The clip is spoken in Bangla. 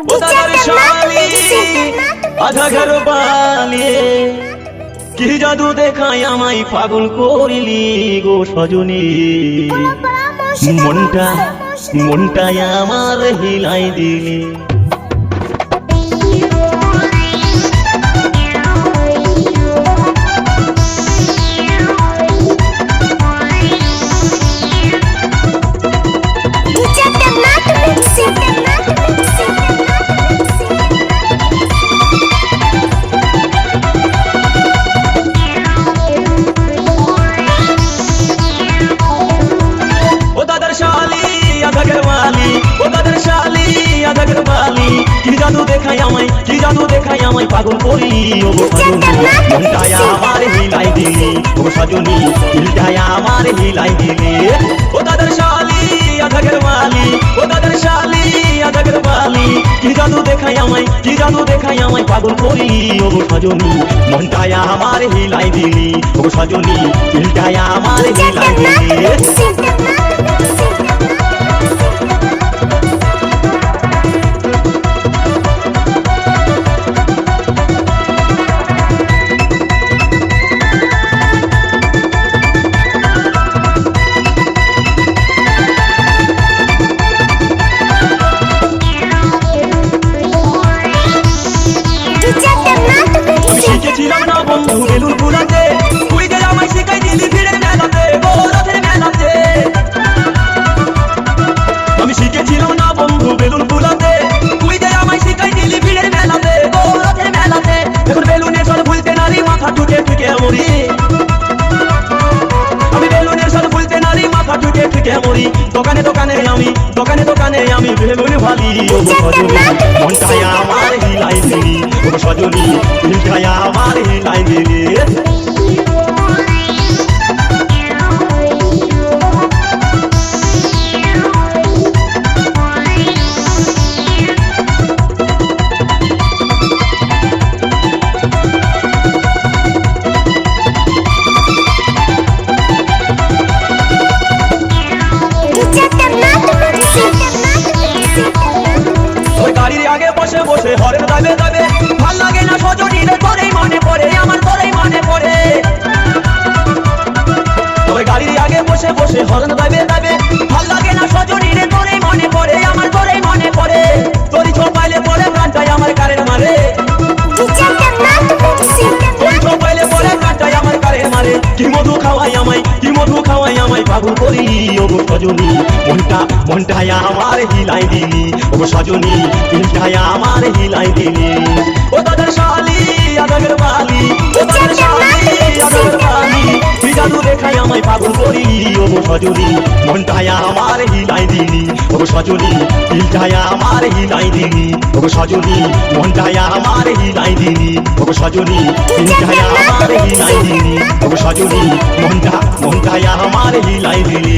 ও দাদার শালি আধা ঘর বালিয়ে কি জাদু দেখায় আমায় পাগল করিলি গো সজনী মনটা মনটা আমার হিলাই দিলি কি জাদু দেখায় আমায় পাগল করি ও সজনী মনটায় আমার হিলাই দিলি ও সজনী দিলটায় আমার হিলাই দিলি ও দাদার শালি আধা ঘর বালি ও দাদার শালি আধা ঘর বালি কি জাদু দেখায় আমায় পাগল করি ও সজনী মনটায় আমার হিলাই দিলি ও সজনী দিলটায় আমার হিলাই দিলি শিখেছিলাম না বন্ধু বেলুন ফুলাতে তুই যে আমায় শিখাই দিলি ভিড়ের মেলাতে ও রথের মেলাতে আমি শিখেছিলাম না বন্ধু বেলুন ফুলাতে তুই যে আমায় শিখাই দিলি ভিড়ের মেলাতে ও রথের মেলাতে এখন বেলুনের স্বর ভুলতে নারী মাথা ঠুকে ঠুকে মরি আমি বেলুনের স্বর ভুলতে নারী মাথা ঠুকে ঠুকে মরি দোকানে দোকানে আমি বেলুন ভালি ও সজনী মনটায় আমার হিলাই দিলি ও সজনী দিলটায় আমার হিলাই দিলি বসে হরের দাবে দাবে ভাল লাগে না সজনী রে তোরেই মনে পড়ে আমার তোরেই মনে পড়ে তবে গাড়ির আগে বসে বসে হরের দাবে দাবে ভাল লাগে না সজনী রে তোরেই মনে পড়ে আমার তোরেই মনে পড়ে তোরি ছোপাইলে পড়ে প্রাণটাই আমার কারের মারে তোরি ছোপাইলে পড়ে প্রাণটাই আমার কারের মারে কি মধু খাওয়াই আমায় পাগল করি ও সজনী মনটায় আমার হিলাই দিলি ও সজনী দিলটায় আমার হিলাই দিলি ও দাদার শালি আধা ঘর বালি ও দাদার শালি আধা ঘর বালি কি জাদু দেখায় আমায় পাগল করি ও সজনী মনটায় আমার হিলাই দিলি ও সজনী দিলটায় আমার হিলাই দিলি ও সজনী মনটায় আমার হিলাই দিলি ও সজনী দিলটায় আমার হিলাই দিলি ও সজনী মনটায় আমার হিলাই দিলি